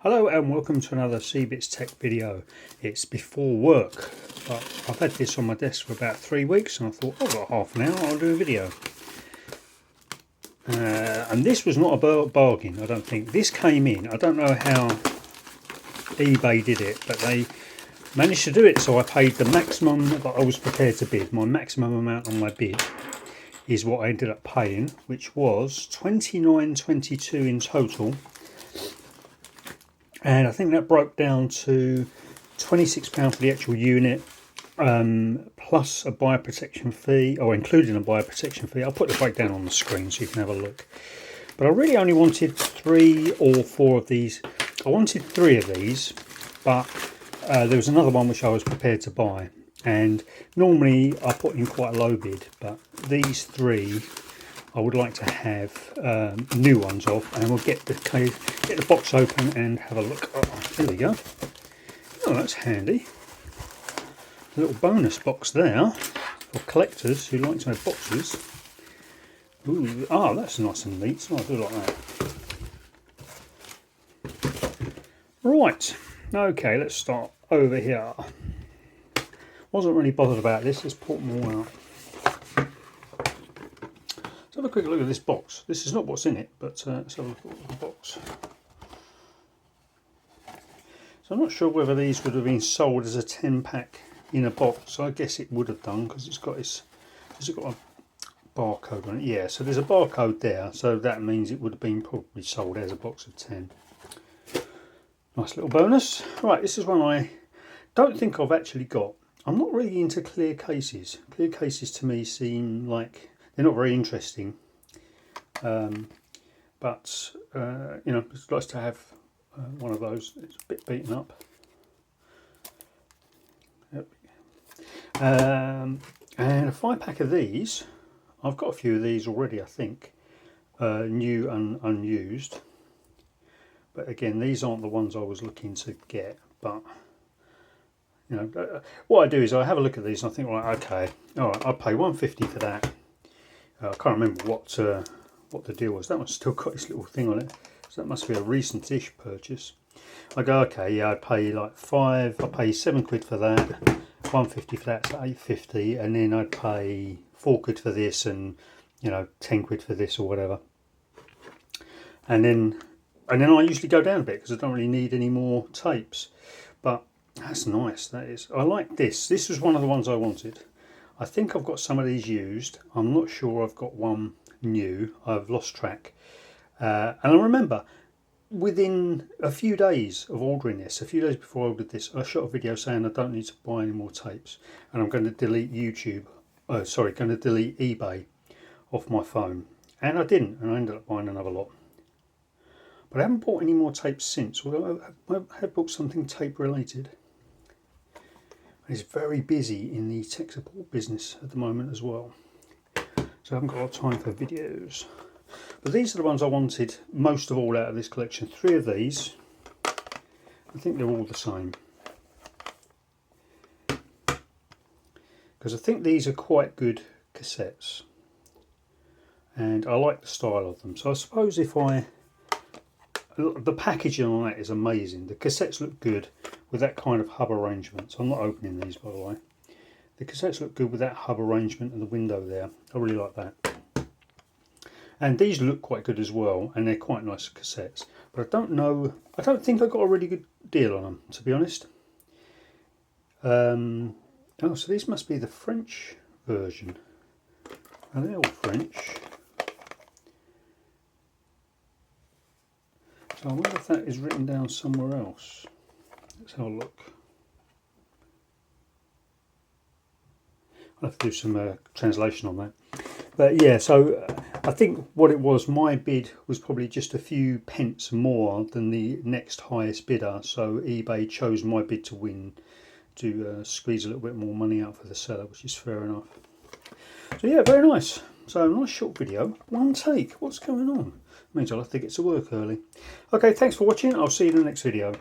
Hello and welcome to another CBits Tech video. It's before work, but I've had this on my desk for about 3 weeks and I thought, I've got half an hour, I'll do a video. And this was not a bargain, I don't think. This came in, I don't know how eBay did it, but they managed to do it, so I paid the maximum that I was prepared to bid. My maximum amount on my bid is what I ended up paying, which was $29.22 in total. And I think that broke down to £26 for the actual unit, plus a buyer protection fee, or including a buyer protection fee. I'll put the breakdown on the screen so you can have a look. But I really only wanted 3 or 4 of these. I wanted 3 of these, but there was another one which I was prepared to buy. And normally I put in quite a low bid, but these 3 I would like to have new ones of, and we'll get the box open and have a look. Oh, here we go. Oh, that's handy. A little bonus box there for collectors who like to have boxes. Ooh, ah, that's nice and neat. So I do like that. Right. Okay, let's start over here. Wasn't really bothered about this. Let's put them all out. Let's have a quick look at this box. This is not what's in it, but let's have a look at the box. So I'm not sure whether these would have been sold as a 10-pack in a box. I guess it would have done because it's got this. Has it got a barcode on it? Yeah. So there's a barcode there. So that means it would have been probably sold as a box of 10. Nice little bonus. Right. This is one I don't think I've actually got. I'm not really into clear cases. Clear cases to me seem like they're not very interesting, but you know, it's nice to have one of those. It's a bit beaten up. Yep. And a 5-pack of these. I've got a few of these already, I think, new and unused. But again, these aren't the ones I was looking to get. But you know, what I do is I have a look at these and I think, right, okay, all right, I'll pay $1.50 for that. I can't remember what the deal was. That one's still got this little thing on it, so that must be a recent-ish purchase. I go, okay, yeah, I'd pay like I pay £7 for that, $1.50 for that, so $8.50, and then I'd pay £4 for this, and you know, £10 for this or whatever. And then I usually go down a bit because I don't really need any more tapes. But that's nice. That is. I like this. This was one of the ones I wanted. I think I've got some of these used. I'm not sure I've got one new. I've lost track. And I remember within a few days of ordering this, a few days before I ordered this, I shot a video saying I don't need to buy any more tapes. And I'm going to delete going to delete eBay off my phone. And I didn't, and I ended up buying another lot. But I haven't bought any more tapes since, although I have bought something tape related. It's very busy in the tech support business at the moment as well, so I haven't got a lot of time for videos. But these are the ones I wanted most of all out of this collection. 3 of these. I think they're all the same, because I think these are quite good cassettes and I like the style of them. So I suppose if the packaging on that is amazing. The cassettes look good with that kind of hub arrangement. So I'm not opening these, by the way. The cassettes look good with that hub arrangement and the window there. I really like that. And these look quite good as well, and they're quite nice cassettes. But I don't think I got a really good deal on them, to be honest. Oh, so these must be the French version. Are they all French? So I wonder if that is written down somewhere else. Let's have a look. I'll have to do some translation on that. But yeah, so I think what it was, my bid was probably just a few pence more than the next highest bidder. So eBay chose my bid to win, to squeeze a little bit more money out for the seller, which is fair enough. So yeah, very nice. So nice short video, one take. What's going on? Means I'll have to get to work early. Okay, thanks for watching. I'll see you in the next video.